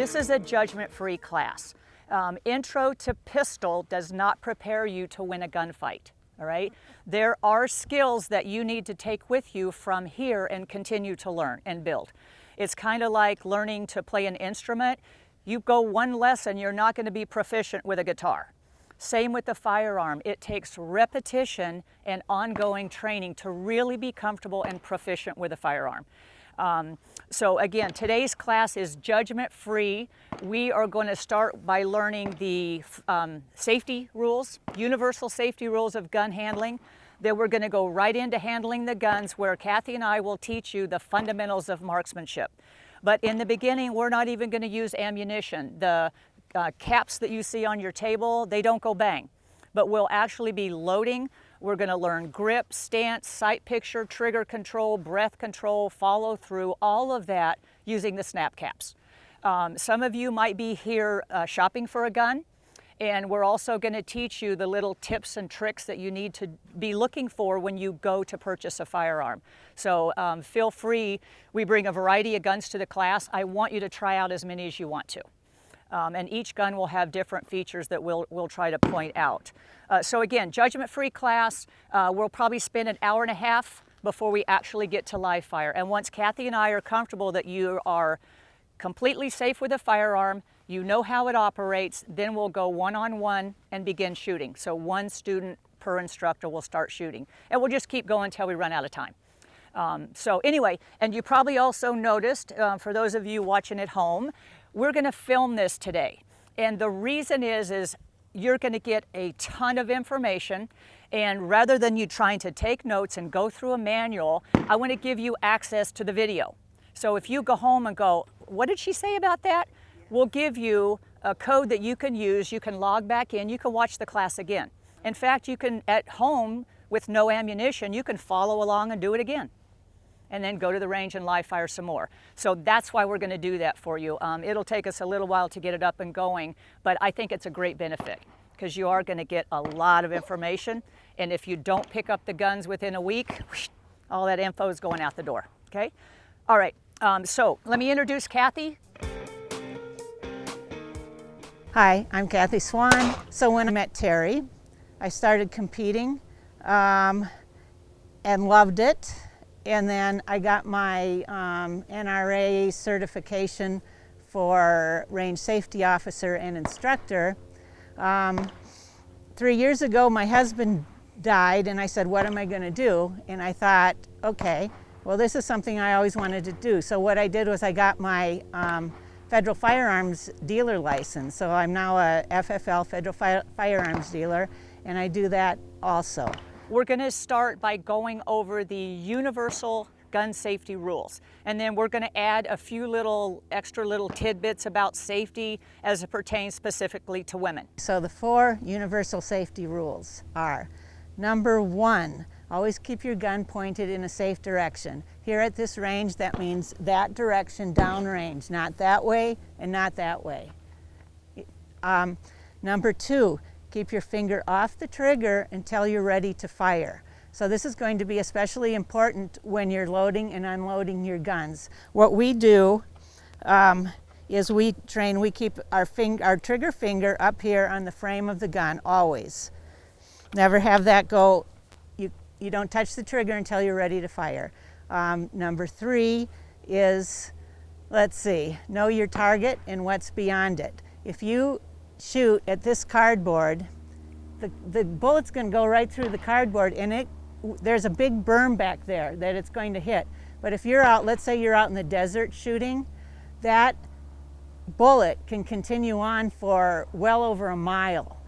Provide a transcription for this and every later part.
This is a judgment-free class. Intro to pistol does not prepare you to win a gunfight, all right? There are skills that you need to take with you from here and continue to learn and build. It's kind of like learning to play an instrument. You go one lesson, you're not going to be proficient with a guitar. Same with the firearm. It takes repetition and ongoing training to really be comfortable and proficient with a firearm. So again, today's class is judgment-free. We are going to start by learning the safety rules, universal safety rules of gun handling. Then we're going to go right into handling the guns, where Kathy and I will teach you the fundamentals of marksmanship. But in the beginning, we're not even going to use ammunition. The caps that you see on your table, they don't go bang. But we'll actually be loading. We're going to learn grip, stance, sight picture, trigger control, breath control, follow through, all of that using the snap caps. Some of you might be here shopping for a gun, and we're also going to teach you the little tips and tricks that you need to be looking for when you go to purchase a firearm. So feel free. We bring a variety of guns to the class. I want you to try out as many as you want to. And each gun will have different features that we'll try to point out. So again, judgment-free class. We'll probably spend an hour and a half before we actually get to live fire. And once Kathy and I are comfortable that you are completely safe with a firearm, you know how it operates, then we'll go one-on-one and begin shooting. So one student per instructor will start shooting. And we'll just keep going until we run out of time. So anyway, and you probably also noticed, for those of you watching at home, we're going to film this today. And the reason is you're going to get a ton of information. And rather than you trying to take notes and go through a manual, I want to give you access to the video. So if you go home and go, what did she say about that? We'll give you a code that you can use. You can log back in. You can watch the class again. In fact, you can, at home with no ammunition, you can follow along and do it again, and then go to the range and live fire some more. So that's why we're going to do that for you. It'll take us a little while to get it up and going, but I think it's a great benefit because you are going to get a lot of information. And if you don't pick up the guns within a week, all that info is going out the door, okay? All right, so let me introduce Kathy. Hi, I'm Kathy Swan. So when I met Teri, I started competing and loved it. And then I got my NRA certification for range safety officer and instructor. 3 years ago, my husband died, and I said, what am I going to do? And I thought, okay, well, this is something I always wanted to do. So what I did was I got my federal firearms dealer license. So I'm now a FFL, federal firearms dealer, and I do that also. We're going to start by going over the universal gun safety rules. And then we're going to add a few extra little tidbits about safety as it pertains specifically to women. So the 4 universal safety rules are, number 1, always keep your gun pointed in a safe direction. Here at this range, that means that direction downrange, not that way and not that way. Number 2, keep your finger off the trigger until you're ready to fire. So this is going to be especially important when you're loading and unloading your guns. What we do is we keep our trigger finger up here on the frame of the gun, always. Never have that go, you don't touch the trigger until you're ready to fire. Number 3 is, let's see, know your target and what's beyond it. If you shoot at this cardboard, the bullet's going to go right through the cardboard, and there's a big berm back there that it's going to hit. But if you're out, let's say you're out in the desert shooting, that bullet can continue on for well over a mile,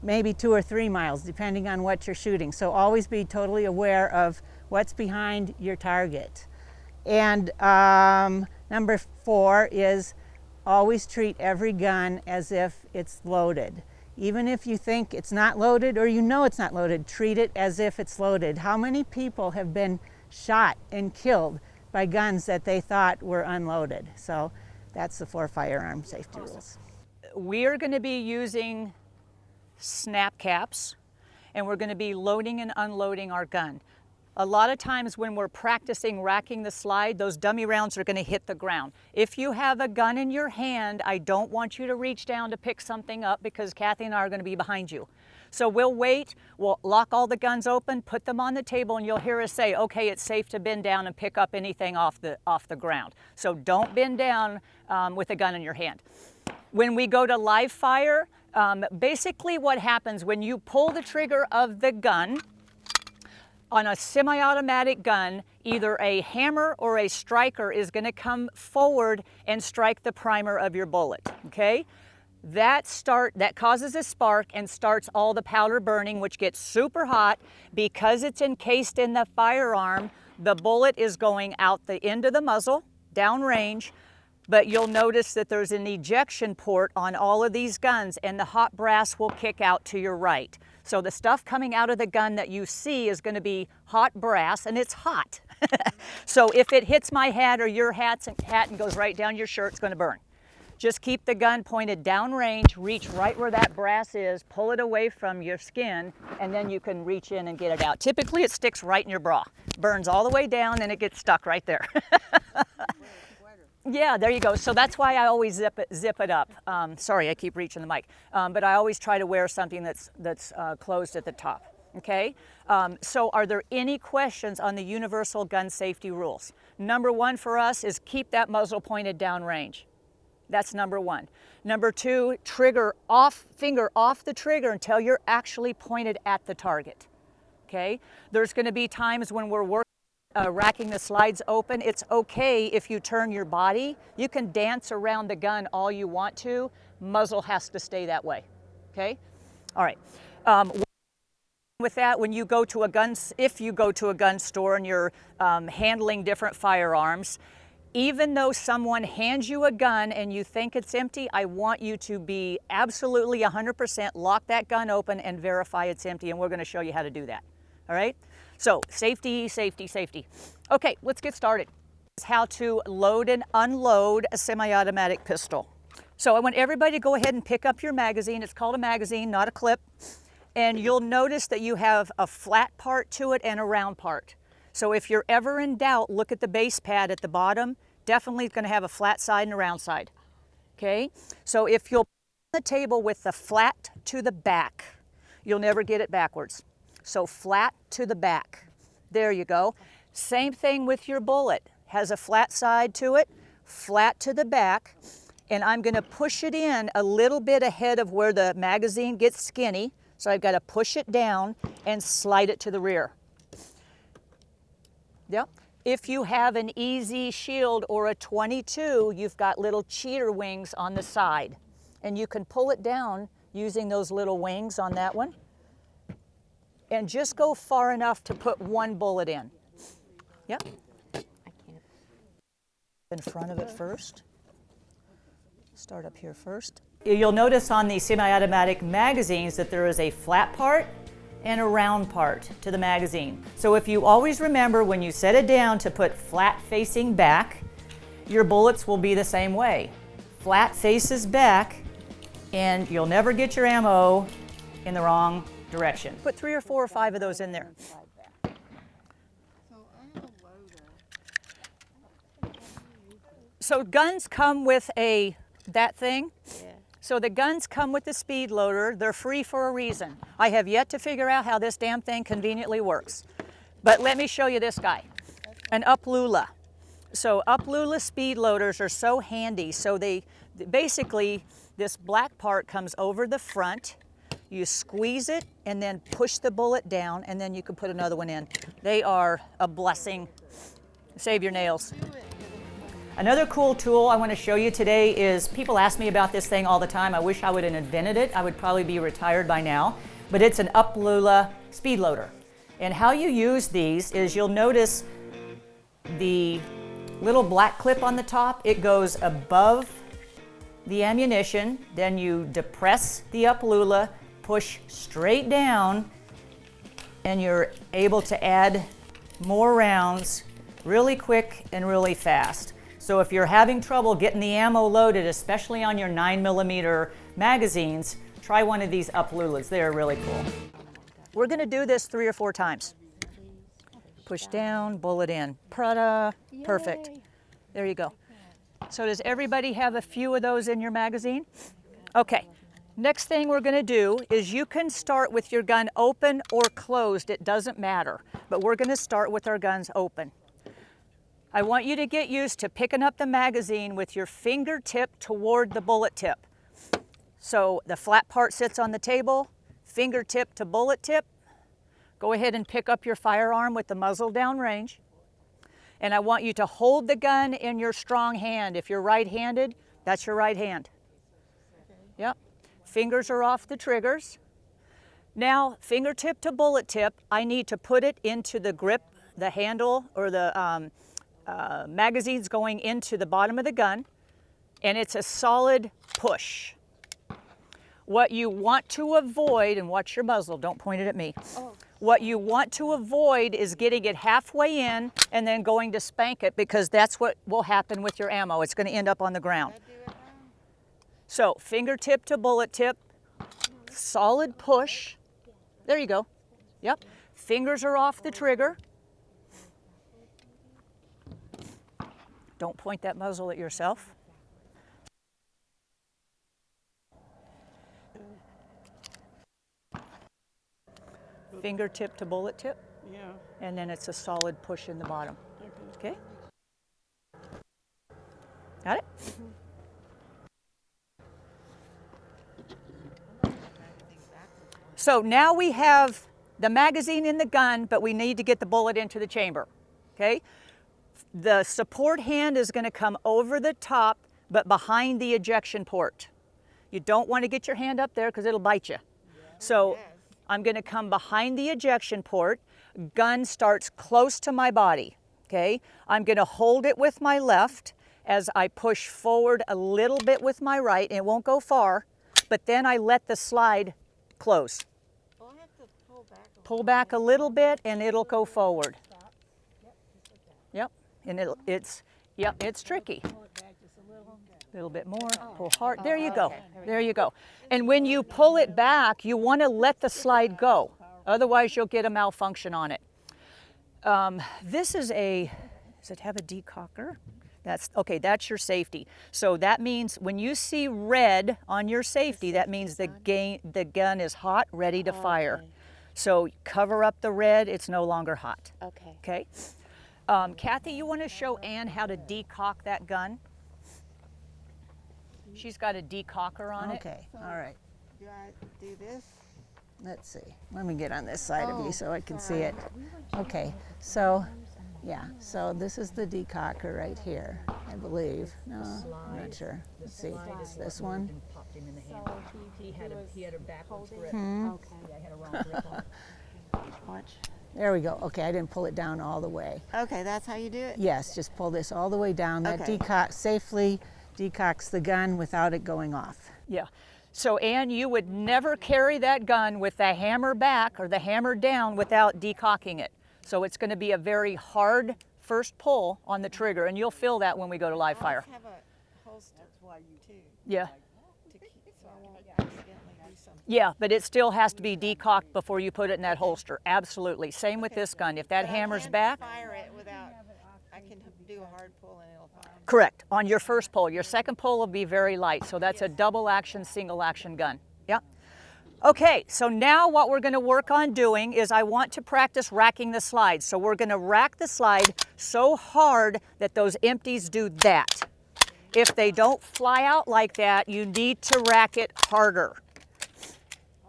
maybe 2 or 3 miles, depending on what you're shooting. So always be totally aware of what's behind your target. And number 4 is always treat every gun as if it's loaded. Even if you think it's not loaded or you know it's not loaded, treat it as if it's loaded. How many people have been shot and killed by guns that they thought were unloaded? So that's the 4 firearm safety rules. We are going to be using snap caps, and we're going to be loading and unloading our gun. A lot of times when we're practicing racking the slide, those dummy rounds are going to hit the ground. If you have a gun in your hand, I don't want you to reach down to pick something up because Kathy and I are going to be behind you. So we'll wait, we'll lock all the guns open, put them on the table, and you'll hear us say, okay, it's safe to bend down and pick up anything off the ground. So don't bend down with a gun in your hand. When we go to live fire, basically what happens when you pull the trigger of the gun, on a semi-automatic gun, either a hammer or a striker is going to come forward and strike the primer of your bullet, okay? That causes a spark and starts all the powder burning, which gets super hot. Because it's encased in the firearm, the bullet is going out the end of the muzzle, downrange, but you'll notice that there's an ejection port on all of these guns, and the hot brass will kick out to your right. So the stuff coming out of the gun that you see is going to be hot brass, and it's hot. So if it hits my hat or your hat and goes right down your shirt, it's going to burn. Just keep the gun pointed downrange, reach right where that brass is, pull it away from your skin, and then you can reach in and get it out. Typically it sticks right in your bra. Burns all the way down and it gets stuck right there. Yeah, there you go. So that's why I always zip it up. Sorry, I keep reaching the mic. But I always try to wear something that's closed at the top. Okay? So are there any questions on the universal gun safety rules? Number one for us is keep that muzzle pointed downrange. That's number one. Number two, finger off the trigger until you're actually pointed at the target. Okay? There's going to be times when we're racking the slides open. It's okay if you turn your body. You can dance around the gun all you want to. Muzzle has to stay that way. Okay? All right. With that, when you go to a gun, if you go to a gun store and you're handling different firearms, even though someone hands you a gun and you think it's empty, I want you to be absolutely 100% lock that gun open and verify it's empty, and we're going to show you how to do that. All right? So safety, safety, safety. Okay, let's get started. How to load and unload a semi-automatic pistol. So I want everybody to go ahead and pick up your magazine. It's called a magazine, not a clip. And you'll notice that you have a flat part to it and a round part. So if you're ever in doubt, look at the base pad at the bottom. Definitely going to have a flat side and a round side. Okay? So if you'll put the table with the flat to the back, you'll never get it backwards. So flat to the back. There you go. Same thing with your bullet. Has a flat side to it, flat to the back, and I'm going to push it in a little bit ahead of where the magazine gets skinny. So I've got to push it down and slide it to the rear. Yep. If you have an easy shield or a 22, you've got little cheater wings on the side. And you can pull it down using those little wings on that one. And just go far enough to put one bullet in. Yep. In front of it first. Start up here first. You'll notice on the semi-automatic magazines that there is a flat part and a round part to the magazine. So if you always remember when you set it down to put flat facing back, your bullets will be the same way. Flat faces back, and you'll never get your ammo in the wrong direction. Put 3 or 4 or 5 of those in there. So guns come with that thing. Yeah. So the guns come with the speed loader. They're free for a reason. I have yet to figure out how this damn thing conveniently works. But let me show you this guy, an Uplula. So Uplula speed loaders are so handy. So basically, this black part comes over the front. You squeeze it and then push the bullet down, and then you can put another one in. They are a blessing. Save your nails. Another cool tool I want to show you today is, people ask me about this thing all the time. I wish I would have invented it. I would probably be retired by now. But it's an Uplula speed loader. And how you use these is, you'll notice the little black clip on the top. It goes above the ammunition. Then you depress the Uplula, push straight down, and you're able to add more rounds really quick and really fast. So if you're having trouble getting the ammo loaded, especially on your 9mm magazines, try one of these Uplulas. They're really cool. We're going to do this 3 or 4 times. Push down, bullet in. Prada, perfect. There you go. So does everybody have a few of those in your magazine? Okay. Next thing we're going to do is you can start with your gun open or closed. It doesn't matter. But we're going to start with our guns open. I want you to get used to picking up the magazine with your fingertip toward the bullet tip. So the flat part sits on the table, fingertip to bullet tip. Go ahead and pick up your firearm with the muzzle down range. And I want you to hold the gun in your strong hand. If you're right-handed, that's your right hand. Yep. Fingers are off the triggers. Now, fingertip to bullet tip, I need to put it into the grip, the handle, or the magazine's going into the bottom of the gun, and it's a solid push. What you want to avoid, and watch your muzzle, don't point it at me. What you want to avoid is getting it halfway in and then going to spank it, because that's what will happen with your ammo. It's going to end up on the ground. So fingertip to bullet tip, solid push. There you go. Yep. Fingers are off the trigger. Don't point that muzzle at yourself. Fingertip to bullet tip. Yeah. And then it's a solid push in the bottom. Okay? Got it? So now we have the magazine in the gun, but we need to get the bullet into the chamber. Okay? The support hand is going to come over the top, but behind the ejection port. You don't want to get your hand up there because it'll bite you. So I'm going to come behind the ejection port. Gun starts close to my body. Okay? I'm going to hold it with my left as I push forward a little bit with my right, and it won't go far, but then I let the slide close. Well, I have to pull back a little bit and it'll go forward. Yep, and it's tricky. A little bit more, pull hard. There you go, there you go. And when you pull it back, you want to let the slide go. Otherwise, you'll get a malfunction on it. This is does it have a decocker? Okay, that's your safety. So that means when you see red on your safety, that means the gun is hot, ready to fire. So cover up the red, it's no longer hot. Okay. Kathy, you want to show Ann how to decock that gun? She's got a decocker on it. Okay, all right. Do I do this? Let's see. Let me get on this side of you so I can see it. Okay, so, yeah, so this is the decocker right here, I believe. No, I'm not sure. Let's see. It's this one. He had a backwards grip. Okay. I had a wrong grip on it. Watch. There we go. Okay, I didn't pull it down all the way. Okay, that's how you do it? Yes, just pull this all the way down. That Okay. safely decocks the gun without it going off. Yeah. So Ann, you would never carry that gun with the hammer back or the hammer down without decocking it. So it's going to be a very hard first pull on the trigger, and you'll feel that when we go to live fire. I have a holster. That's why you too. Yeah. To keep, so I won't accidentally do something. Yeah, but it still has to be decocked before you put it in that holster. Absolutely. Same with this gun. If that But I hammer's can back, fire it without. I can do a hard pull and it'll fire. correct, on your first pull. Your second pull will be very light, so that's a double action, single action gun. Yeah. Okay, so now what we're going to work on doing is I want to practice racking the slide. So we're going to rack the slide so hard that those empties do that. If they don't fly out like that, you need to rack it harder.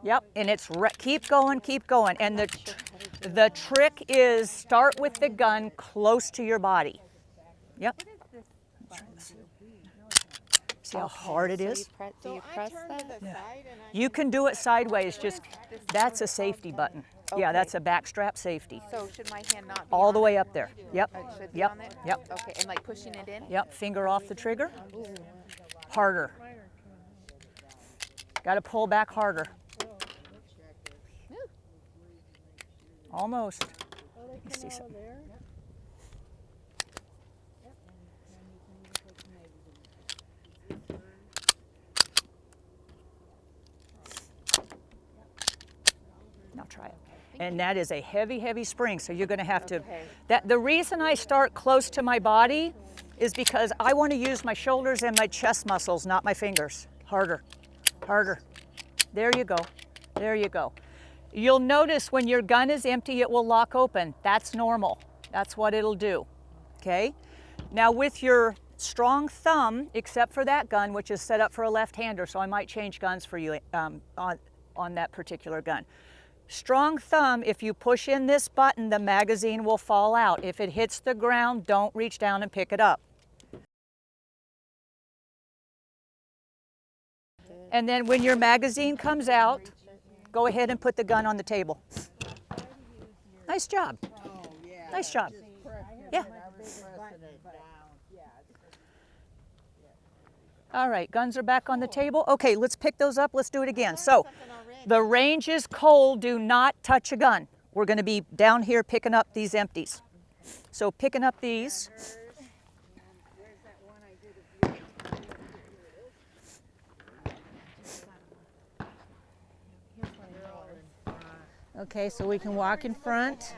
Yep, and it's keep going, keep going. And the trick is start with the gun close to your body. Yep. See how hard it is? Do you press that? To the side and You can do it sideways, just that's a safety button. Yeah, that's a backstrap safety. So should my hand not be All on the it? way up there. Yep, It should be yep, on there? yep, Okay, and like pushing it in? yep. Finger off the trigger. Harder. Got to pull back harder. Almost. Let me see something. Now try it. And that is a heavy, heavy spring, so you're gonna have to, the reason I start close to my body is because I wanna use my shoulders and my chest muscles, not my fingers. Harder, harder. There you go, there you go. You'll notice when your gun is empty, it will lock open. That's normal, that's what it'll do, okay? Now with your strong thumb, except for that gun, which is set up for a left-hander, so I might change guns for you on that particular gun. Strong thumb, if you push in this button, the magazine will fall out. If it hits the ground, don't reach down and pick it up. And then when your magazine comes out, go ahead and put the gun on the table. Nice job. Nice job. Yeah. All right, guns are back on the table. Okay, let's pick those up. Let's do it again. So, the range is cold. Do not touch a gun. We're going to be down here picking up these empties. So, picking up these. Okay, so we can walk in front.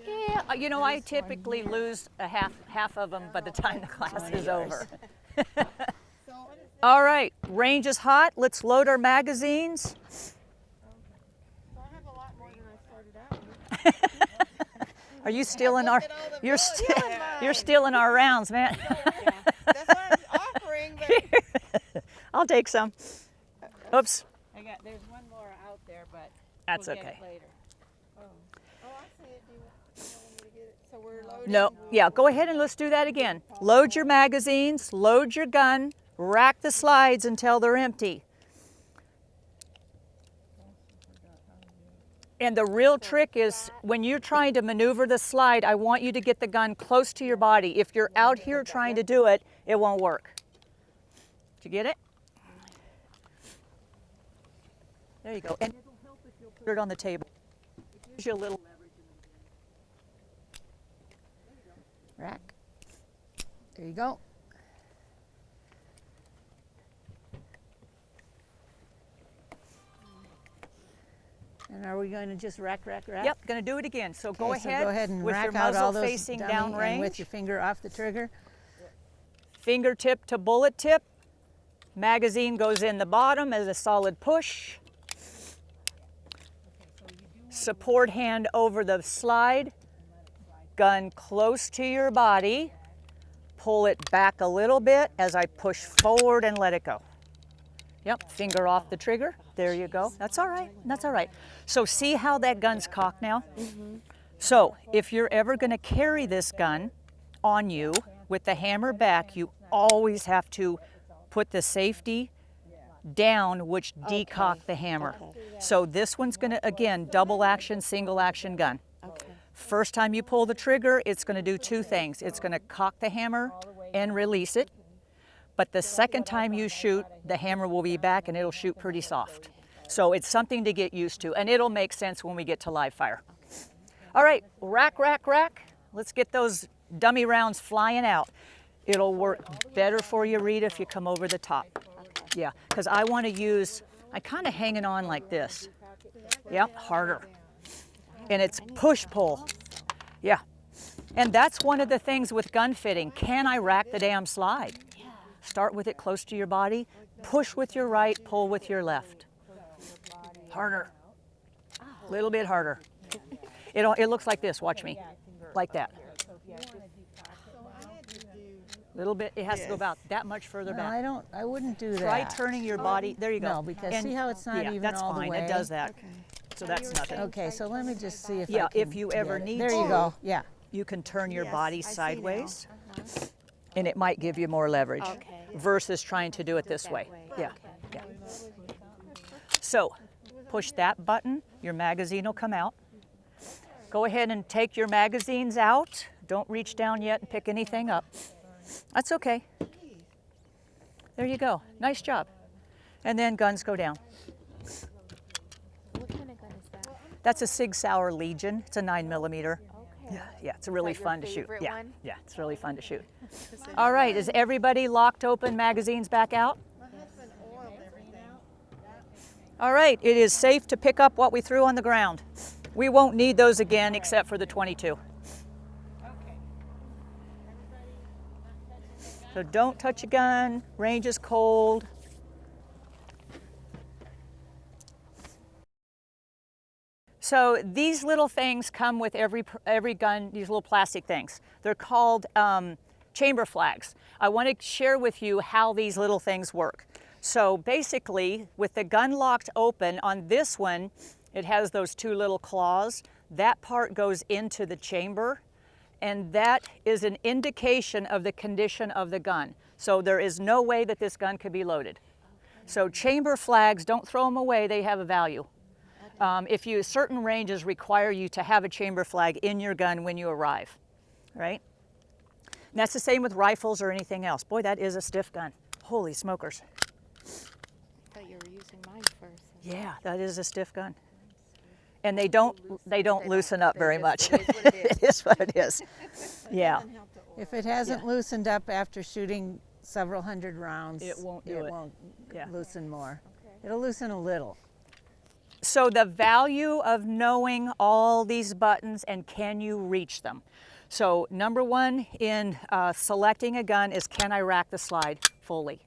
Yeah, you know, I typically lose a half of them by the time the class is over. All right, range is hot. Let's load our magazines. Are you still in our? You're still in our rounds, man. That's what I was offering, but I'll take some. Oops. There's one more out there, but That's okay. later. oh, I see it. Do you want me to get it? So we're loading. No, yeah, go ahead and let's do that again. Load your magazines, load your gun, rack the slides until they're empty. And the real trick is when you're trying to maneuver the slide, I want you to get the gun close to your body. If you're out here trying to do it, it won't work. Did you get it? There you go. And it'll help if you'll put it on the table. It gives you a little Rack. There you go. And are we going to just rack? Yep, gonna do it again. So go Okay, so ahead, go ahead and with rack your out all muzzle those facing dummy and downrange. with your finger off the trigger. Fingertip to bullet tip. Magazine goes in the bottom as a solid push. Support hand over the slide. Gun close to your body. Pull it back a little bit as I push forward and let it go. Yep, finger off the trigger. There you go. That's all right. That's all right. So see how that gun's cocked now? So if you're ever going to carry this gun on you with the hammer back, you always have to put the safety down, which decock the hammer. So this one's going to, again, double action, single action gun. First time you pull the trigger, it's going to do two things. It's going to cock the hammer and release it. But the second time you shoot, the hammer will be back and it'll shoot pretty soft. So it's something to get used to, and it'll make sense when we get to live fire. All right, rack. Let's get those dummy rounds flying out. It'll work better for you, Rita, if you come over the top. Yeah, because I want to use, I kind of hanging on like this. Yep, harder. And it's push-pull. Yeah. And that's one of the things with gun fitting. Can I rack the damn slide? Start with it close to your body. Push with your right, pull with your left. Harder. A little bit harder. It looks like this. Watch me. Like that. Little bit. It has to go about that much further No, back. I wouldn't do that. Try turning your body. There you go. No, because And see how it's not yeah, even that's all fine. the way? It does that. So that's nothing. Okay, so let me just see if Yeah, I can if you ever get it. need There to. you go. Yeah. You can turn your Yes, body I see now. sideways, and it might give you more leverage versus trying to do it this way. Yeah. So push that button, your magazine will come out. Go ahead and take your magazines out. Don't reach down yet and pick anything up. That's okay. There you go. Nice job. And then guns go down. What kind of gun is that? That's a Sig Sauer Legion. It's a 9mm. Okay. Yeah, it's really Is that your fun to shoot. favorite Yeah, one? yeah, it's really fun to shoot. All right, is everybody locked open, magazines back out? My husband oiled everything. All right, it is safe to pick up what we threw on the ground. We won't need those again except for the 22. So don't touch a gun, range is cold. So these little things come with every gun, these little plastic things. They're called chamber flags. I want to share with you how these little things work. So basically, with the gun locked open on this one, it has those two little claws. That part goes into the chamber, and that is an indication of the condition of the gun. So there is no way that this gun could be loaded. So chamber flags, don't throw them away, they have a value. Certain ranges require you to have a chamber flag in your gun when you arrive, right? And that's the same with rifles or anything else. Boy, that is a stiff gun. Holy smokers. I thought you were using mine first. Yeah, that is a stiff gun. And they don't loosen up very much. It is what it is. It is what it is. Yeah. If it hasn't loosened up after shooting several hundred rounds, It won't do it. It won't Yeah. loosen more. It'll loosen a little. So the value of knowing all these buttons and can you reach them? So number one in selecting a gun is, can I rack the slide fully?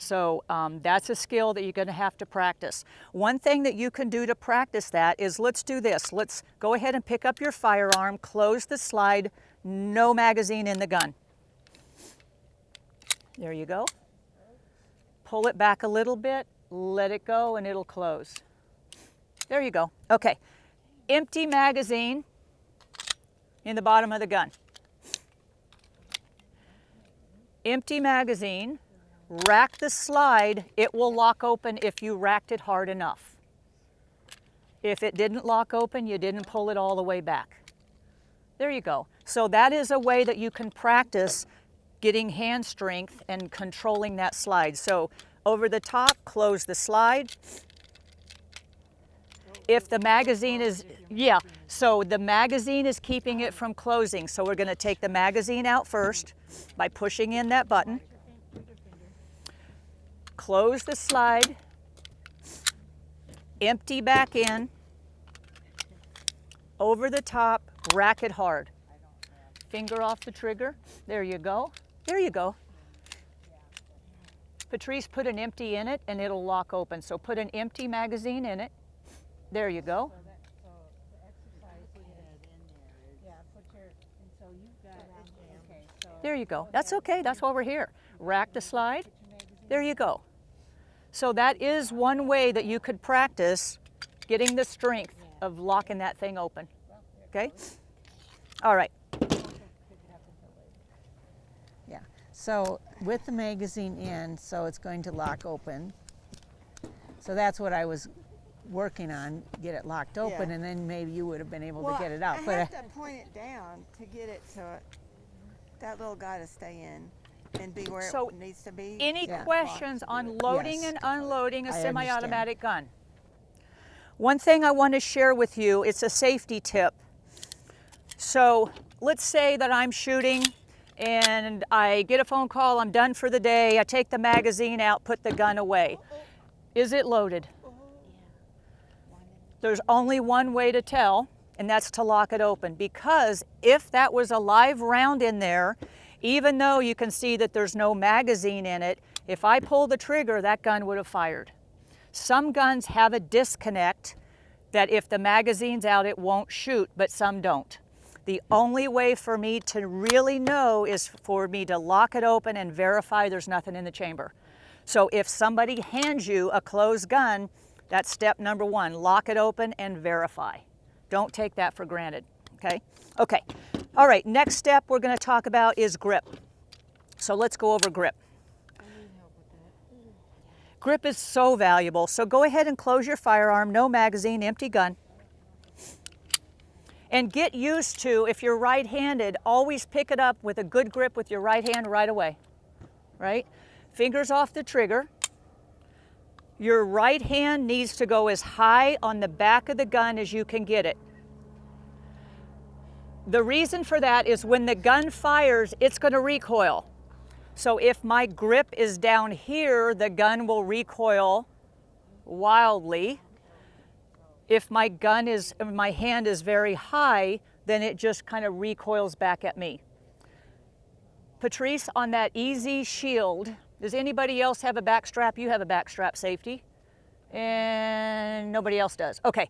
So that's a skill that you're going to have to practice. One thing that you can do to practice that is, let's do this. Let's go ahead and pick up your firearm, close the slide, no magazine in the gun. There you go. Pull it back a little bit, let it go, and it'll close. There you go. Okay. Empty magazine in the bottom of the gun. Empty magazine. Rack the slide. It will lock open if you racked it hard enough. If it didn't lock open, you didn't pull it all the way back. There you go. So that is a way that you can practice getting hand strength and controlling that slide. So over the top, close the slide. If the magazine is, so the magazine is keeping it from closing. So we're going to take the magazine out first by pushing in that button. Close the slide. Empty back in. Over the top, rack it hard. Finger off the trigger. There you go. There you go. Patrice, put an empty in it and it'll lock open. So put an empty magazine in it. There you go. There you go. That's okay. That's why we're here. Rack the slide. There you go. So that is one way that you could practice getting the strength of locking that thing open. Okay? All right. Yeah. So with the magazine in, so it's going to lock open. So that's what I was working on, get it locked open, Yeah. and then maybe you would have been able Well, to get it out. I But have to point it down to get it to that little guy to stay in and be where So it needs to be. Any Yeah. questions on loading Yes. and unloading a I semi-automatic gun? One thing I want to share with you, it's a safety tip. So let's say that I'm shooting and I get a phone call, I'm done for the day, I take the magazine out, put the gun away. Is it loaded? There's only one way to tell, and that's to lock it open, because if that was a live round in there, even though you can see that there's no magazine in it, if I pull the trigger, that gun would have fired. Some guns have a disconnect that if the magazine's out, it won't shoot, but some don't. The only way for me to really know is for me to lock it open and verify there's nothing in the chamber. So if somebody hands you a closed gun, that's step number one, lock it open and verify. Don't take that for granted, okay? Okay, all right, next step we're gonna talk about is grip. So let's go over grip. Grip is so valuable, so go ahead and close your firearm, no magazine, empty gun. And get used to, if you're right-handed, always pick it up with a good grip with your right hand right away, right? Fingers off the trigger. Your right hand needs to go as high on the back of the gun as you can get it. The reason for that is when the gun fires, it's going to recoil. So if my grip is down here, the gun will recoil wildly. If my hand is very high, then it just kind of recoils back at me. Patrice, on that easy shield, does anybody else have a back strap? You have a back strap safety. And nobody else does. Okay.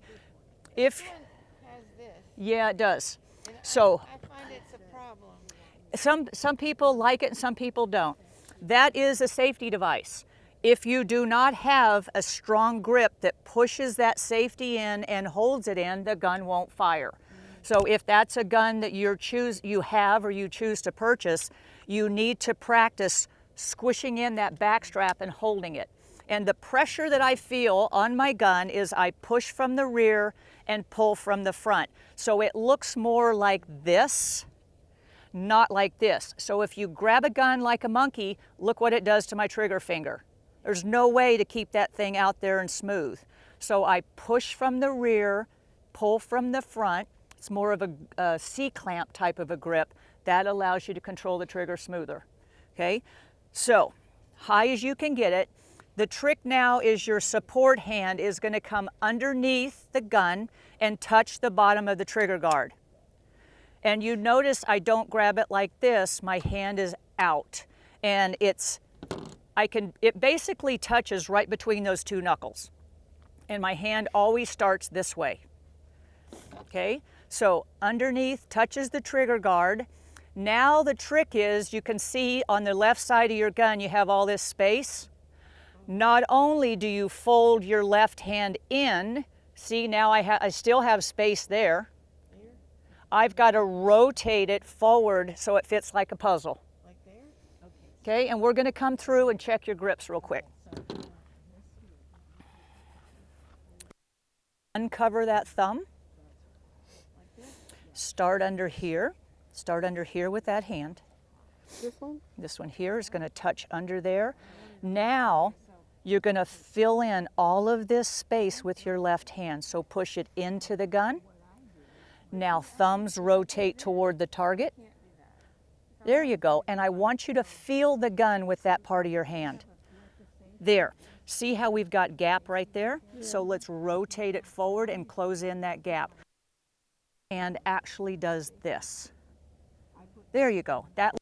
If This one has this. yeah, it does. And So I find it's a problem. some people like it and some people don't. That is a safety device. If you do not have a strong grip that pushes that safety in and holds it in, the gun won't fire. So if that's a gun that you have or you choose to purchase, you need to practice squishing in that back strap and holding it. And the pressure that I feel on my gun is I push from the rear and pull from the front. So it looks more like this, not like this. So if you grab a gun like a monkey, look what it does to my trigger finger. There's no way to keep that thing out there and smooth. So I push from the rear, pull from the front. It's more of a C-clamp type of a grip. That allows you to control the trigger smoother. Okay, so high as you can get it. The trick now is your support hand is going to come underneath the gun and touch the bottom of the trigger guard. And you notice I don't grab it like this. My hand is out. And it basically touches right between those two knuckles. And my hand always starts this way. Okay, so underneath touches the trigger guard. Now the trick is you can see on the left side of your gun you have all this space. Not only do you fold your left hand in, see now I still have space there. I've got to rotate it forward so it fits like a puzzle. Like there? Okay, and we're going to come through and check your grips real quick. Uncover that thumb. Start under here. Start under here with that hand. This one? This one here is going to touch under there. Now you're going to fill in all of this space with your left hand. So push it into the gun. Now thumbs rotate toward the target. There you go. And I want you to feel the gun with that part of your hand. There. See how we've got gap right there? So let's rotate it forward and close in that gap. And actually does this. There you go. That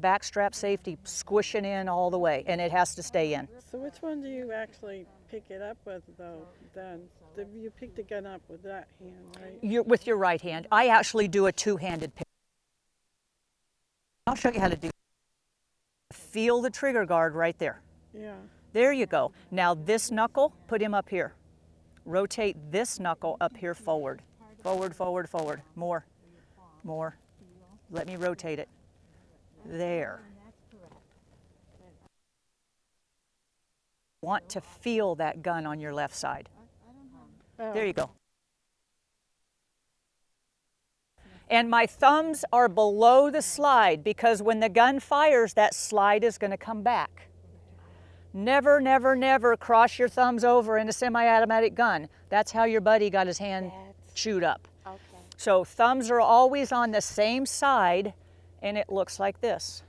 back strap safety squishing in all the way, and it has to stay in. So which one do you actually pick it up with, though, then? You pick the gun up with that hand, right? With your right hand. I actually do a two-handed pick. I'll show you how to do it. Feel the trigger guard right there. Yeah. There you go. Now this knuckle, put him up here. Rotate this knuckle up here forward. Forward, forward, forward. More. More. Let me rotate it. There. Want to feel that gun on your left side. There you go. And my thumbs are below the slide because when the gun fires, that slide is going to come back. Never, never, never cross your thumbs over in a semi-automatic gun. That's how your buddy got his hand chewed up. Okay. So thumbs are always on the same side, and it looks like this.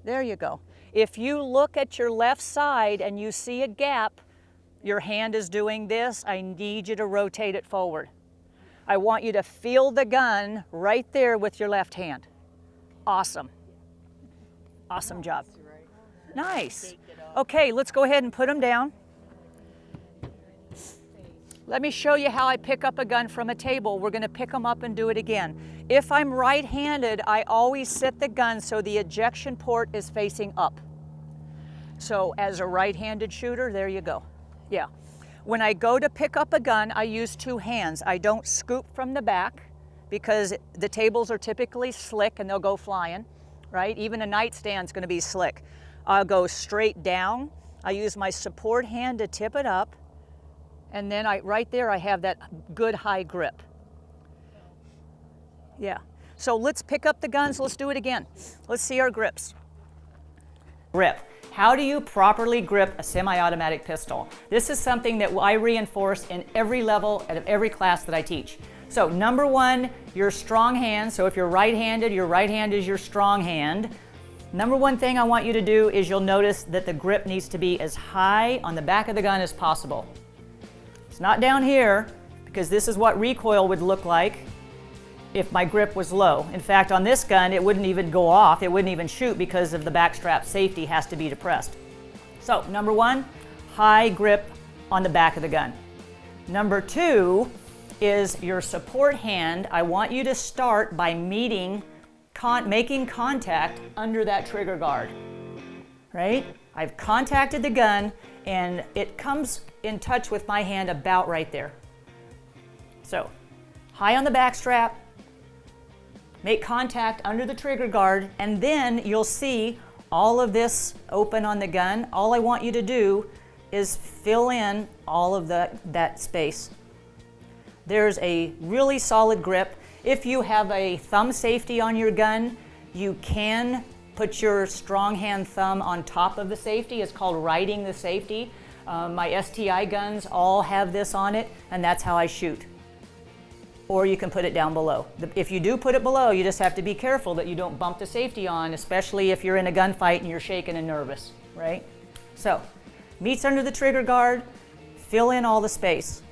There you go. If you look at your left side and you see a gap, your hand is doing this, I need you to rotate it forward. I want you to feel the gun right there with your left hand. Awesome. Awesome job. Nice. Okay, let's go ahead and put them down. Let me show you how I pick up a gun from a table. We're going to pick them up and do it again. If I'm right-handed, I always set the gun so the ejection port is facing up. So as a right-handed shooter, there you go. Yeah. When I go to pick up a gun, I use two hands. I don't scoop from the back because the tables are typically slick and they'll go flying, right? Even a nightstand's going to be slick. I'll go straight down. I use my support hand to tip it up. And then right there, I have that good high grip. Yeah. So let's pick up the guns. Let's do it again. Let's see our grips. Grip. How do you properly grip a semi-automatic pistol? This is something that I reinforce in every level of every class that I teach. So number one, your strong hand. So if you're right-handed, your right hand is your strong hand. Number one thing I want you to do is you'll notice that the grip needs to be as high on the back of the gun as possible. It's not down here, because this is what recoil would look like if my grip was low. In fact, on this gun, it wouldn't even go off, it wouldn't even shoot because of the backstrap safety has to be depressed. So, number one, high grip on the back of the gun. Number two is your support hand. I want you to start by making contact under that trigger guard, right? I've contacted the gun and it comes in touch with my hand about right there. So, high on the back strap, make contact under the trigger guard, and then you'll see all of this open on the gun. All I want you to do is fill in all of that space. There's a really solid grip. If you have a thumb safety on your gun, you can put your strong hand thumb on top of the safety. It's called riding the safety. My STI guns all have this on it, and that's how I shoot. Or you can put it down below. If you do put it below, you just have to be careful that you don't bump the safety on, especially if you're in a gunfight and you're shaking and nervous, right? So, meets under the trigger guard, fill in all the space.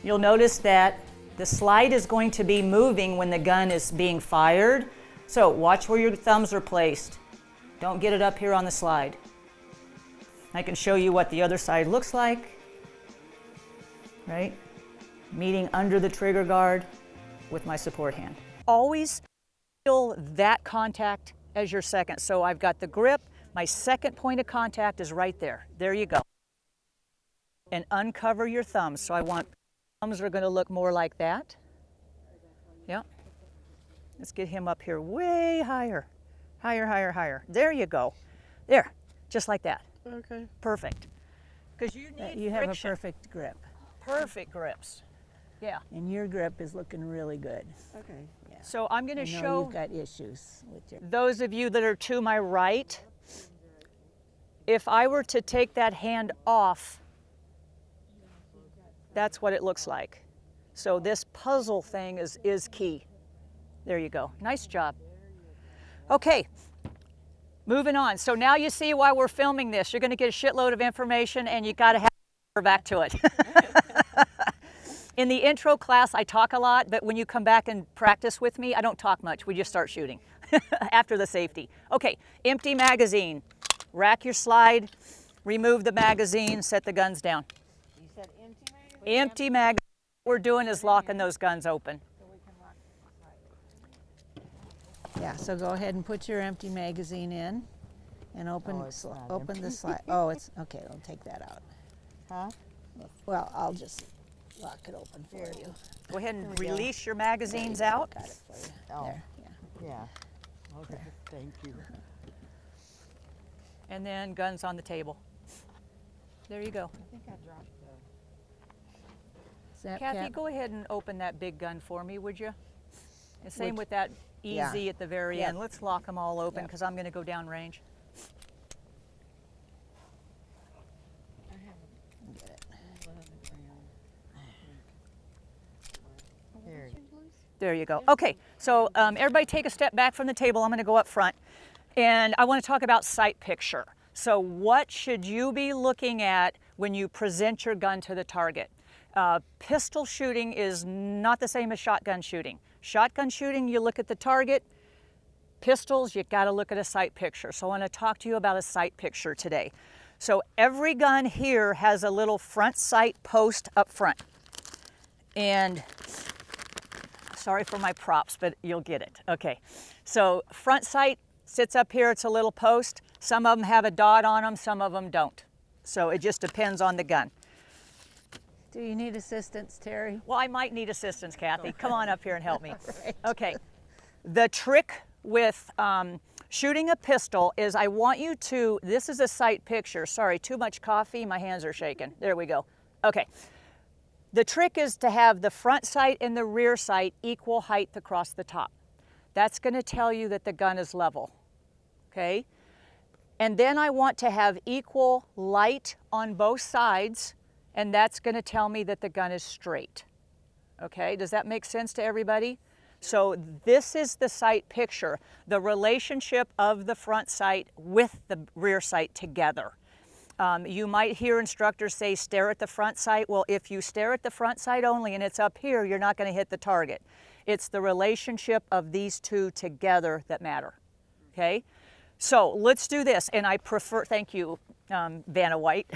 You'll notice that the slide is going to be moving when the gun is being fired. So watch where your thumbs are placed. Don't get it up here on the slide. I can show you what the other side looks like, right? Meeting under the trigger guard with my support hand. Always feel that contact as your second. So I've got the grip, my second point of contact is right there. There you go. And uncover your thumbs. So I want thumbs are going to look more like that. Yeah. Let's get him up here way higher. Higher, higher, higher. There you go. There. Just like that. Okay. Perfect. Because you need You have a friction. perfect grip. Perfect grips. Yeah. And your grip is looking really good. Okay. Yeah. So I'm going I to know show you've got issues with your. those of you that are to my right, if I were to take that hand off, that's what it looks like. So this puzzle thing is key. There you go. Nice job. Okay, moving on. So now you see why we're filming this. You're going to get a shitload of information and you got to have back to it. In the intro class, I talk a lot, but when you come back and practice with me, I don't talk much. We just start shooting after the safety. Okay, empty magazine. Rack your slide, remove the magazine, set the guns down. You said empty magazine? Empty magazine. What we're doing is locking those guns open. Yeah, so go ahead and put your empty magazine in and open, it's not open the slide. Oh, it's, okay, I'll take that out. Huh? Well, I'll just lock it open for you. Go ahead and There we go. release your magazines out. Got it for you. Oh. There, yeah. Yeah. Okay. Thank you. And then guns on the table. There you go. I think I dropped Is that Kathy, Pat? go ahead and open that big gun for me, would you? And same Which- with that Yeah. easy at the very Yep. end. Let's lock them all open Yep. because I'm going to go down range. Get it. Here. There you go. Okay, so everybody take a step back from the table. I'm going to go up front. And I want to talk about sight picture. So what should you be looking at when you present your gun to the target? Pistol shooting is not the same as shotgun shooting. Shotgun shooting, you look at the target. Pistols, you got to look at a sight picture. So I want to talk to you about a sight picture today. So every gun here has a little front sight post up front. And sorry for my props, but you'll get it. Okay, so front sight sits up here, it's a little post. Some of them have a dot on them, some of them don't. So it just depends on the gun. Do you need assistance, Terry? Well, I might need assistance, Kathy. Come on up here and help me. Okay, the trick with shooting a pistol is I want you to, this is a sight picture. Sorry, too much coffee, my hands are shaking. There we go. Okay, the trick is to have the front sight and the rear sight equal height across the top. That's going to tell you that the gun is level, okay? And then I want to have equal light on both sides, and that's going to tell me that the gun is straight, okay? Does that make sense to everybody? So this is the sight picture, the relationship of the front sight with the rear sight together. You might hear instructors say stare at the front sight. Well, if you stare at the front sight only and it's up here, you're not going to hit the target. It's the relationship of these two together that matter. Okay? So let's do this. And I prefer, thank you, Vanna White.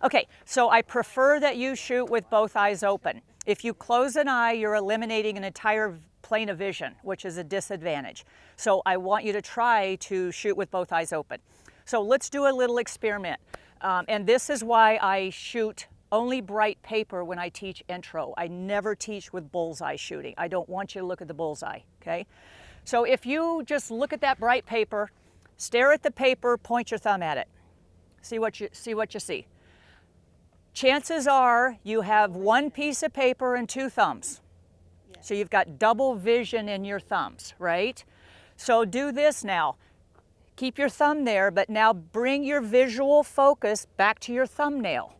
Okay, so I prefer that you shoot with both eyes open. If you close an eye, you're eliminating an entire plane of vision, which is a disadvantage. So I want you to try to shoot with both eyes open. So let's do a little experiment. And this is why I shoot only bright paper when I teach intro. I never teach with bullseye shooting. I don't want you to look at the bullseye, okay? So if you just look at that bright paper, stare at the paper, point your thumb at it. See what you see. Chances are you have one piece of paper and two thumbs. So you've got double vision in your thumbs, right? So do this now. Keep your thumb there, but now bring your visual focus back to your thumbnail.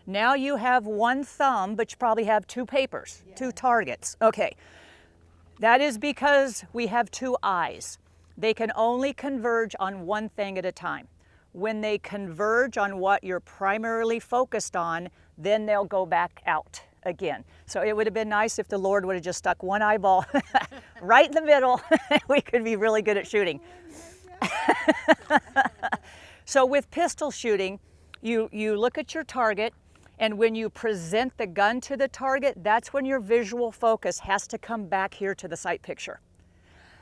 Now you have one thumb, but you probably have two papers, two targets. Okay, that is because we have two eyes. They can only converge on one thing at a time. When they converge on what you're primarily focused on, then they'll go back out again. So it would have been nice if the Lord would have just stuck one eyeball right in the middle. We could be really good at shooting. So with pistol shooting, you look at your target, and when you present the gun to the target, that's when your visual focus has to come back here to the sight picture.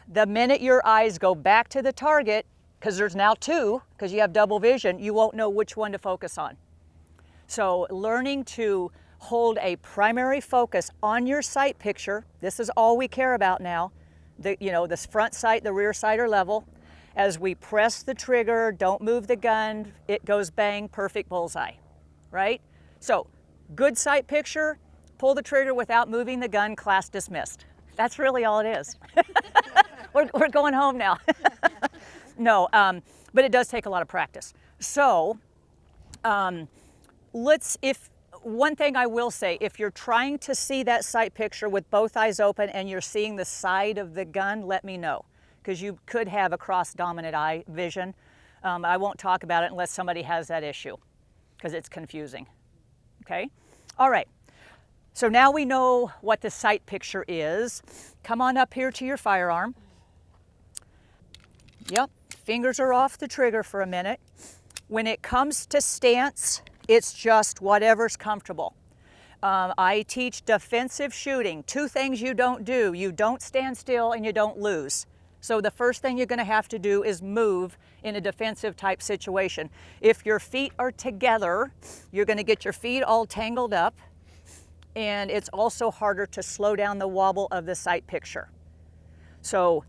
The minute your eyes go back to the target, because there's now two, because you have double vision, you won't know which one to focus on. So learning to hold a primary focus on your sight picture, this is all we care about now. The front sight, the rear sight are level. As we press the trigger, don't move the gun, it goes bang, perfect bullseye, right? So good sight picture, pull the trigger without moving the gun, class dismissed. That's really all it is. We're going home now. No, but it does take a lot of practice. So one thing I will say, if you're trying to see that sight picture with both eyes open and you're seeing the side of the gun, let me know, because you could have a cross-dominant eye vision. I won't talk about it unless somebody has that issue, because it's confusing. Okay? All right. So now we know what the sight picture is. Come on up here to your firearm. Yep, fingers are off the trigger for a minute. When it comes to stance, it's just whatever's comfortable. I teach defensive shooting. Two things you don't do. You don't stand still and you don't lose. So the first thing you're going to have to do is move in a defensive type situation. If your feet are together, you're going to get your feet all tangled up, and it's also harder to slow down the wobble of the sight picture. So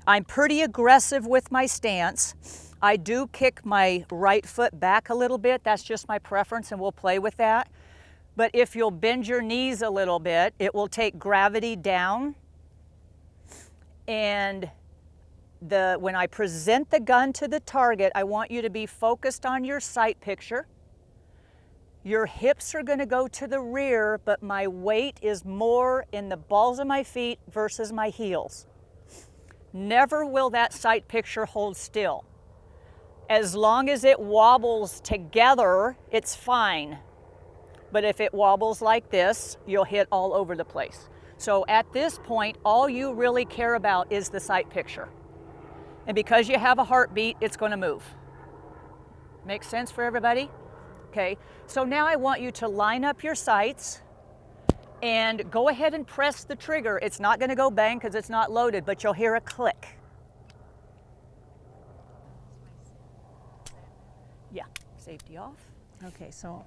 I'm pretty aggressive with my stance. I do kick my right foot back a little bit. That's just my preference, and we'll play with that. But if you'll bend your knees a little bit, it will take gravity down. And when I present the gun to the target, I want you to be focused on your sight picture. Your hips are going to go to the rear, but my weight is more in the balls of my feet versus my heels. Never will that sight picture hold still. As long as it wobbles together, it's fine. But if it wobbles like this, you'll hit all over the place. So at this point, all you really care about is the sight picture. And because you have a heartbeat, it's going to move. Make sense for everybody? Okay, so now I want you to line up your sights and go ahead and press the trigger. It's not going to go bang because it's not loaded, but you'll hear a click. Yeah, safety off. Okay, so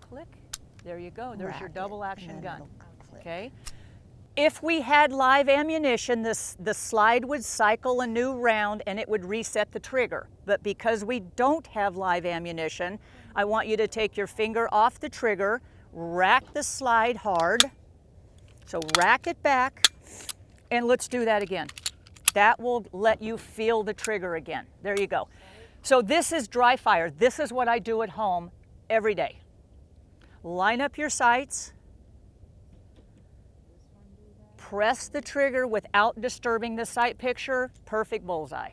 Click. There you go. There's your rack double it, action and then gun. it'll click. Okay. If we had live ammunition, the slide would cycle a new round and it would reset the trigger. But because we don't have live ammunition, I want you to take your finger off the trigger, rack the slide hard. So rack it back, and let's do that again. That will let you feel the trigger again. There you go. So this is dry fire. This is what I do at home every day. Line up your sights, press the trigger without disturbing the sight picture, perfect bullseye.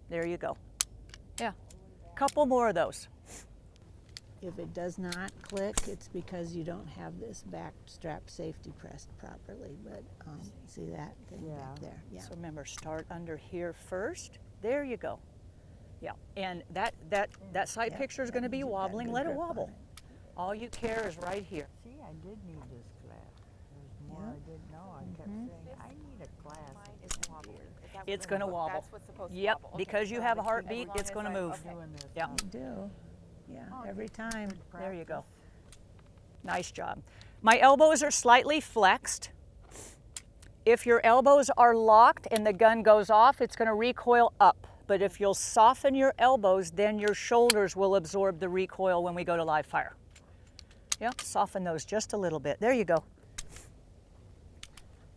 There you go. Yeah, couple more of those. If it does not click, it's because you don't have this back strap safety pressed properly. But see that thing back there? Yeah. So remember, start under here first. There you go. Yeah, and that sight picture is going to be you've got wobbling. good Let it grip on wobble. it. All you care is right here. See, I did need this class. There's more I didn't know. I kept saying, I need a class. It's wobble. It's going to wobble. That's what's supposed to Yep, wobble. Okay, because you so have a the key- heartbeat, as long it's as going to I- move. okay. Doing this. Yeah. You do. Yeah, Oh, every time. There you go. Nice job. My elbows are slightly flexed. If your elbows are locked and the gun goes off, it's going to recoil up. But if you'll soften your elbows, then your shoulders will absorb the recoil when we go to live fire. Yep, soften those just a little bit. There you go.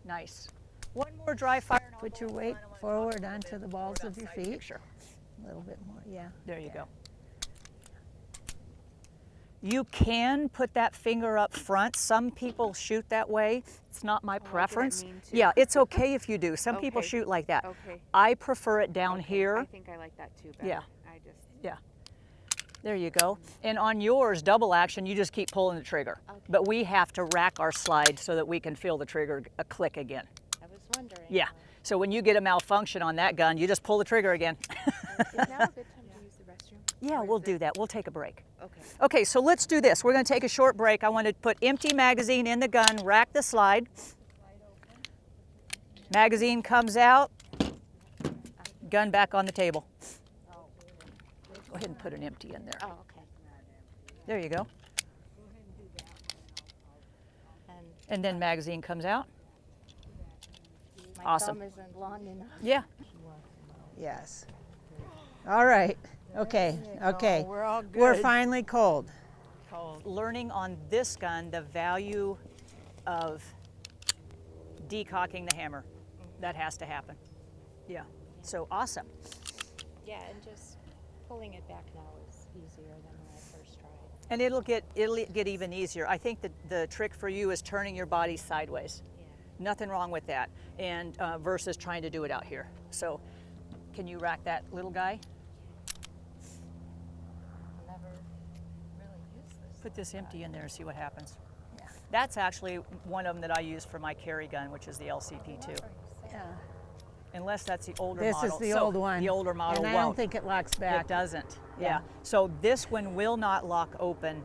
Nice. One more dry fire. and I'll Put go your on weight and I'll forward go onto in the balls forward of your outside feet. picture. A little bit more, yeah. There you go. You can put that finger up front. Some people shoot that way. It's not my preference. mean to. Yeah, it's okay if you do. Some people Okay. shoot like that. Okay. I prefer it down Okay, here. I think I like that too better. Yeah. I just. Yeah. There you go. And on yours, double action, you just keep pulling the trigger. Okay. But we have to rack our slide so that we can feel the trigger click again. I was wondering. Yeah. So when you get a malfunction on that gun, you just pull the trigger again. Is now a good time to use the restroom? Yeah, Or is we'll it- do that. We'll take a break. Okay. Okay, so let's do this. We're going to take a short break. I want to put empty magazine in the gun, rack the slide. Magazine comes out, gun back on the table. Go ahead and put an empty in there. Oh, okay. There you go. And And then magazine comes out. my Awesome. thumb isn't long enough. Yeah. Yes. All right. Okay. Okay. We're all good. We're finally cold. Learning on this gun the value of decocking the hammer. That has to happen. Yeah. So awesome. Yeah, and just pulling it back now is easier than when I first tried. And it'll get even easier. I think that the trick for you is turning your body sideways. Yeah. Nothing wrong with that, and versus trying to do it out here. So, can you rack that little guy? Never really used this. Put this empty in there and see what happens. Yeah. That's actually one of them that I use for my carry gun, which is the LCP2. Yeah. Unless that's the older This model. is the So, old one. The older model And I won't. don't think it locks back. It doesn't. Yeah. Yeah. So this one will not lock open.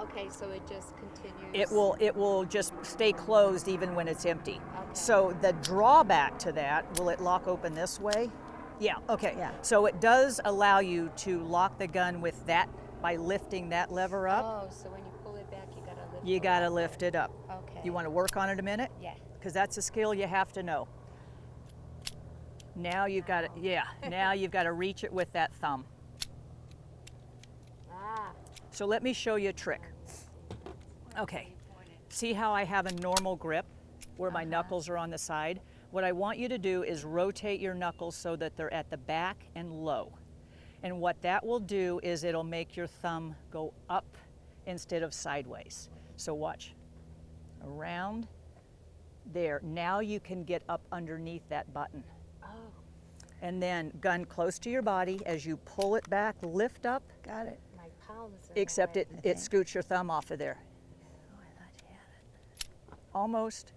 Okay, so it just continues. It will just stay closed even when it's empty. So the drawback to that, will it lock open this way? Yeah, okay. Yeah. So it does allow you to lock the gun with that by lifting that lever up. Oh, so when you pull it back, you gotta lift You it got to up. lift it up. Okay. You want to work on it a minute? Yeah. Because that's a skill you have to know. Now you've got to, yeah, now you've got to reach it with that thumb. Ah. So let me show you a trick. Okay, see how I have a normal grip where my knuckles are on the side? What I want you to do is rotate your knuckles so that they're at the back and low. And what that will do is it'll make your thumb go up instead of sideways. So watch. Around there. Now you can get up underneath that button. Oh. And then gun close to your body as you pull it back, lift up, Got it. My palm is in the except way. it scoots your thumb off of there. Oh, I thought you had it. Almost.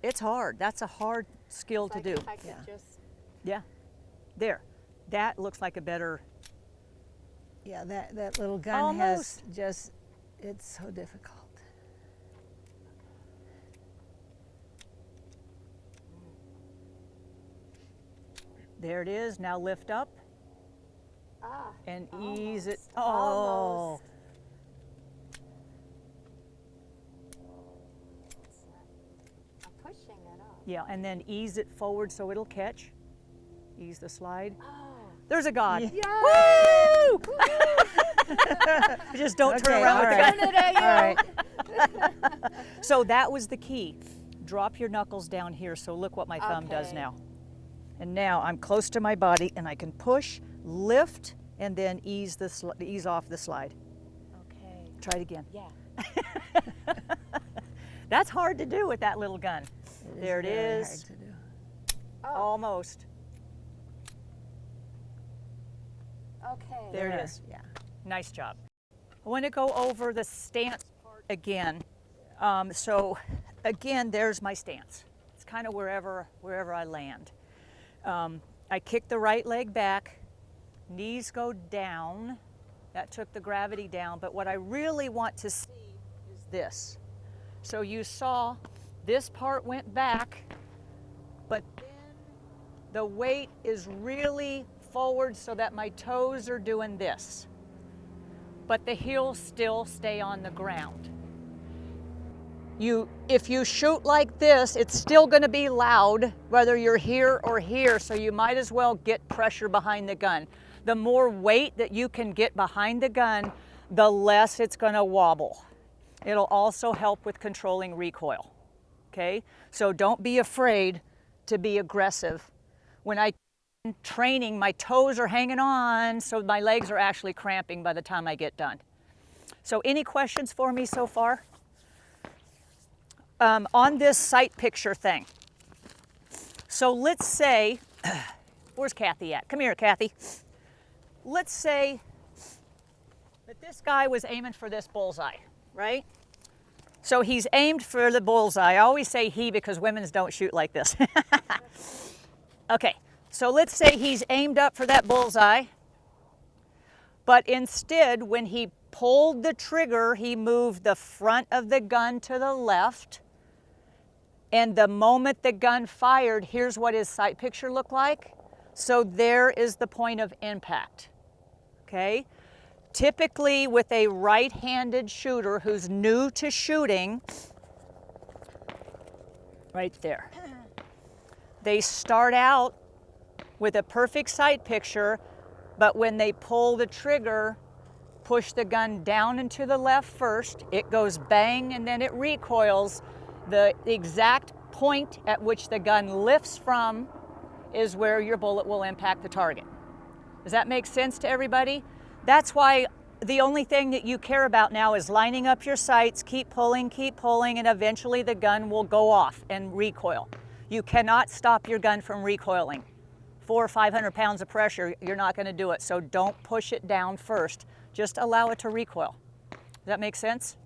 It's hard. That's a hard skill It's to like do. If I could Yeah. just. Yeah. There. That looks like a better. Yeah, that little gun Almost. has just, it's so difficult. There it is. Now lift up Ah. and ease it. Oh. Almost. I'm pushing it up. Yeah, and then ease it forward so it'll catch. Ease the slide. Oh. There's a God. Yeah. Woo! Just don't turn Okay, around all with right. the gun. Turn it at you. All right. So that was the key. Drop your knuckles down here. So look what my thumb does Okay. now. And now I'm close to my body and I can push, lift, and then ease ease off the slide. Okay. Try it again. Yeah. That's hard to do with that little gun. There it very is. hard to do. Almost. Okay. There it is. Yeah. Nice job. I want to go over the stance part again. So again, there's my stance. It's kind of wherever I land. I kick the right leg back, knees go down. That took the gravity down, but what I really want to see is this. So you saw this part went back, but then the weight is really forward so that my toes are doing this, but the heels still stay on the ground. If you shoot like this, it's still going to be loud whether you're here or here, so you might as well get pressure behind the gun. The more weight that you can get behind the gun, the less it's going to wobble. It'll also help with controlling recoil. Okay? So don't be afraid to be aggressive. When I'm training, my toes are hanging on, so my legs are actually cramping by the time I get done. So any questions for me so far? On this sight picture thing. So let's say, where's Kathy at? Come here, Kathy. Let's say that this guy was aiming for this bullseye, right? So he's aimed for the bullseye. I always say he because women don't shoot like this. Okay, so let's say he's aimed up for that bullseye, but instead when he pulled the trigger, he moved the front of the gun to the left, and the moment the gun fired, here's what his sight picture looked like. So there is the point of impact, okay? Typically with a right-handed shooter who's new to shooting, right there, they start out with a perfect sight picture, but when they pull the trigger, push the gun down and to the left first, it goes bang and then it recoils. The exact point at which the gun lifts from is where your bullet will impact the target. Does that make sense to everybody? That's why the only thing that you care about now is lining up your sights, keep pulling, and eventually the gun will go off and recoil. You cannot stop your gun from recoiling. 400 or 500 pounds of pressure, you're not going to do it. So don't push it down first. Just allow it to recoil. Does that make sense?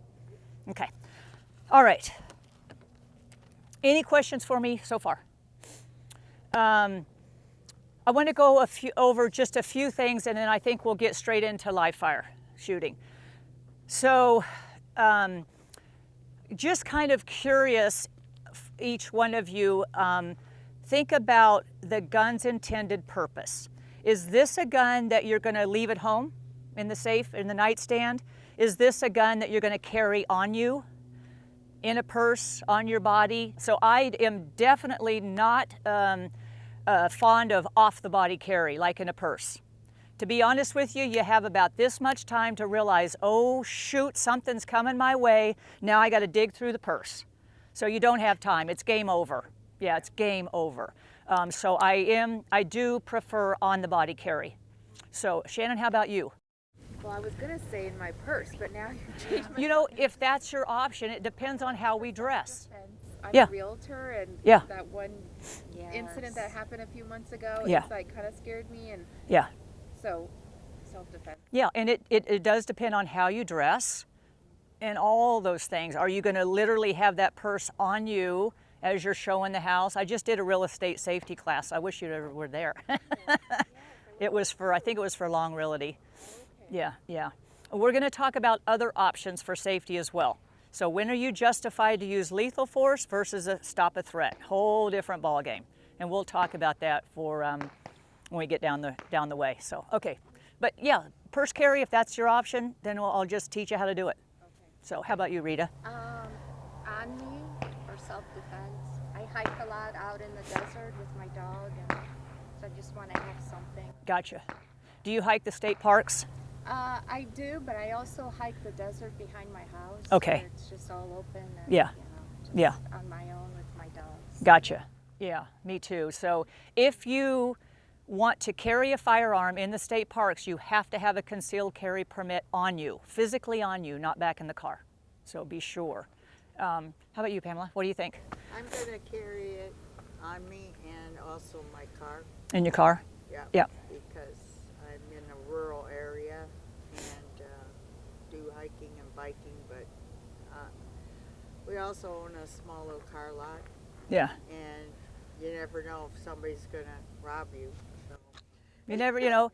Okay. All right. Any questions for me so far? I want to go over just a few things, and then I think we'll get straight into live fire shooting. So just kind of curious, each one of you, think about the gun's intended purpose. Is this a gun that you're going to leave at home in the safe, in the nightstand? Is this a gun that you're going to carry on you, in a purse, on your body? So I am definitely not fond of off-the-body carry, like in a purse. To be honest with you, you have about this much time to realize, oh shoot, something's coming my way. Now I got to dig through the purse. So you don't have time. It's game over. Yeah, it's game over. So I do prefer on-the-body carry. So Shannon, how about you? Well, I was gonna say in my purse, but now you changed my You know, if that's your option, it depends on how we dress. I'm Yeah. a realtor, and Yeah. that one incident that happened a few months ago, Yeah. it's like kind of scared me, and Yeah. so self-defense. Yeah, and it does depend on how you dress and all those things. Are you going to literally have that purse on you as you're showing the house? I just did a real estate safety class. I wish you were there. It was for, I think it was for long realty. Yeah, yeah. We're going to talk about other options for safety as well. So when are you justified to use lethal force versus stop a threat? Whole different ball game. And we'll talk about that for when we get down the way. So, okay. But yeah, purse carry, if that's your option, then I'll just teach you how to do it. Okay. So how about you, Rita? On me or self-defense. I hike a lot out in the desert with my dog, and so I just want to have something. Gotcha. Do you hike the state parks? I do, but I also hike the desert behind my house. Okay. Where it's just all open. And, Yeah. just Yeah. on my own with my dogs. Gotcha. Yeah, me too. So if you want to carry a firearm in the state parks, you have to have a concealed carry permit on you, physically on you, not back in the car. So be sure. How about you, Pamela? What do you think? I'm gonna carry it on me and also my car. In your car? Yeah. Yeah. Because I'm in a rural area and do hiking and biking, but we also own a small little car lot, Yeah. and you never know if somebody's gonna rob you. So. You never, you know,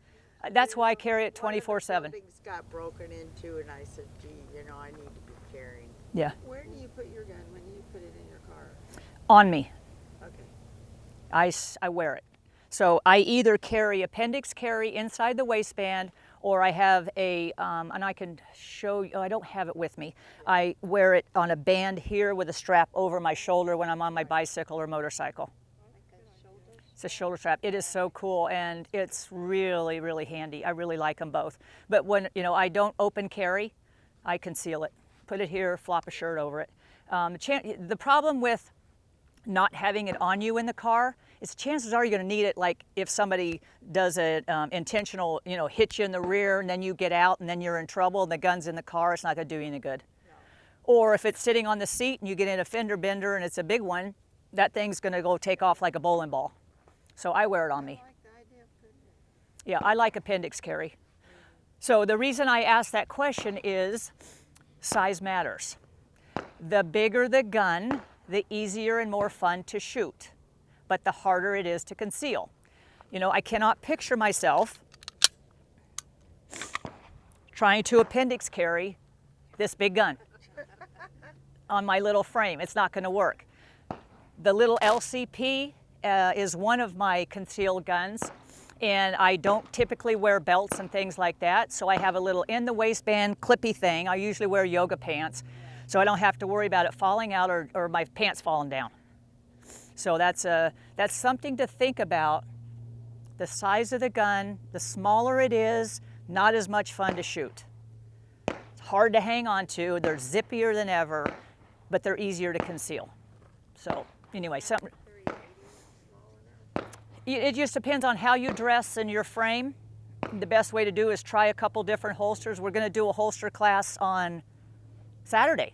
that's why I carry it One of the 24/7. buildings got broken into, and I said, gee, you know, I need to be carrying. Yeah. Where do you put your gun when you put it in your car? On me. Okay. I wear it. So I either carry appendix carry inside the waistband, or I have a, and I can show you, I don't have it with me. I wear it on a band here with a strap over my shoulder when I'm on my bicycle or motorcycle. It's a shoulder strap. It is so cool, and it's really, really handy. I really like them both. But when, you know, I don't open carry, I conceal it. Put it here, flop a shirt over it. The problem with not having it on you in the car is chances are you're going to need it, like if somebody does an intentional, you know, hit you in the rear and then you get out and then you're in trouble and the gun's in the car, it's not going to do you any good. No. Or if it's sitting on the seat and you get in a fender bender and it's a big one, that thing's going to go take off like a bowling ball. So I wear it on me. I like the idea of putting it. Yeah, I like appendix carry. So the reason I asked that question is size matters. The bigger the gun, the easier and more fun to shoot, but the harder it is to conceal. You know, I cannot picture myself trying to appendix carry this big gun on my little frame. It's not going to work. The little LCP is one of my concealed guns, and I don't typically wear belts and things like that, so I have a little in the waistband clippy thing. I usually wear yoga pants, so I don't have to worry about it falling out or my pants falling down. So that's something to think about. The size of the gun, the smaller it is, not as much fun to shoot. It's hard to hang on to, they're zippier than ever, but they're easier to conceal. So anyway, it just depends on how you dress and your frame. The best way to do is try a couple different holsters. We're going to do a holster class on Saturday.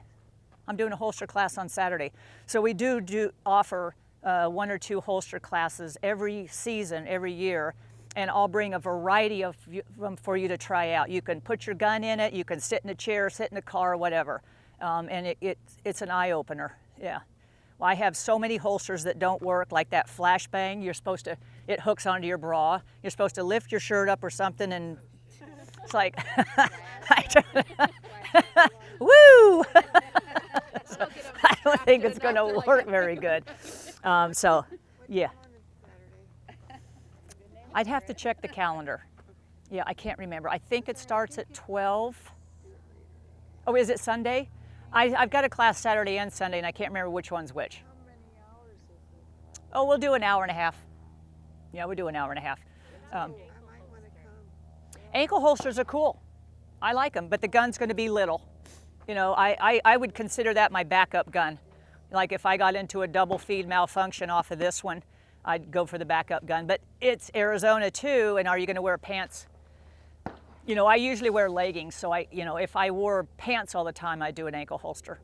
I'm doing a holster class on Saturday. So we do offer 1 or 2 holster classes every season, every year, and I'll bring a variety of them for you to try out. You can put your gun in it, you can sit in a chair, sit in a car, whatever, and it's an eye-opener, yeah. Well, I have so many holsters that don't work, like that flashbang. It hooks onto your bra. You're supposed to lift your shirt up or something, and it's like, woo! So I don't think it's going to work very good. So, yeah. I'd have to check the calendar. Yeah, I can't remember. I think it starts at 12. Oh, is it Sunday? I've got a class Saturday and Sunday, and I can't remember which one's which. How many hours is it? Oh, we'll do an hour and a half. Yeah, we'll do an hour and a half. I might want to come. Ankle holsters are cool. I like them, but the gun's going to be little. You know, I would consider that my backup gun. Like if I got into a double feed malfunction off of this one, I'd go for the backup gun. But it's Arizona too, and are you going to wear pants? You know, I usually wear leggings, so if I wore pants all the time, I'd do an ankle holster.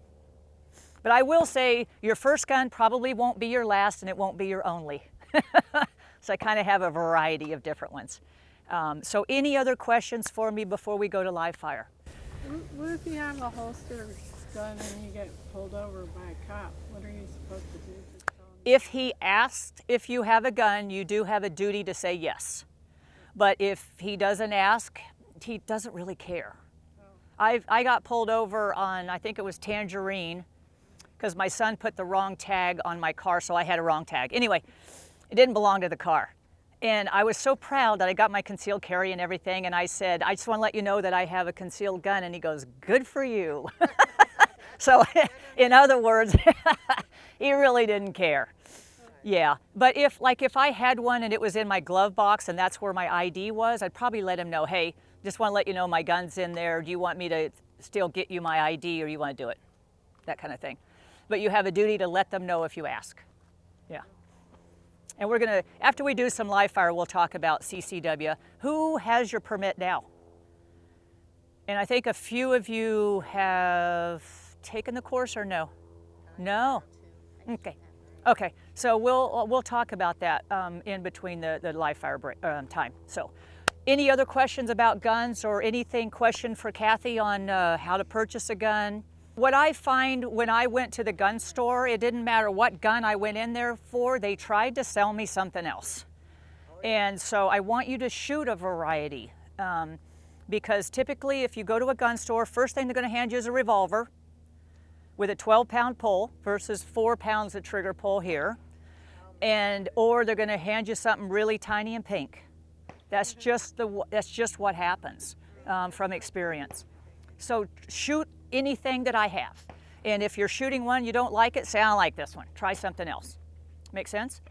But I will say your first gun probably won't be your last, and it won't be your only. So I kind of have a variety of different ones. So any other questions for me before we go to live fire? What if you have a holster gun and you get pulled over by a cop? What are you supposed to do? Just tell him? If he asked if you have a gun, you do have a duty to say yes. But if he doesn't ask, he doesn't really care. I got pulled over on, I think it was Tangerine, because my son put the wrong tag on my car, so I had a wrong tag. Anyway, it didn't belong to the car. And I was so proud that I got my concealed carry and everything, and I said, I just want to let you know that I have a concealed gun, and he goes, good for you. So in other words, he really didn't care. Yeah, but if I had one and it was in my glove box and that's where my ID was, I'd probably let him know, hey, just want to let you know my gun's in there. Do you want me to still get you my ID, or you want to do it? That kind of thing. But you have a duty to let them know if you ask. Yeah. And we're going to, after we do some live fire, we'll talk about CCW. Who has your permit now? And I think a few of you have taken the course, or no? No. Okay. Okay. So we'll talk about that in between the live fire break, time. So, any other questions about guns or anything question for Kathy on how to purchase a gun? What I find when I went to the gun store, it didn't matter what gun I went in there for, they tried to sell me something else. And so I want you to shoot a variety because typically if you go to a gun store, first thing they're going to hand you is a revolver with a 12-pound pull versus 4 pounds of trigger pull here. Or they're going to hand you something really tiny and pink. That's just what happens from experience. So shoot anything that I have. And if you're shooting one, you don't like it, say, I don't like this one. Try something else. Make sense?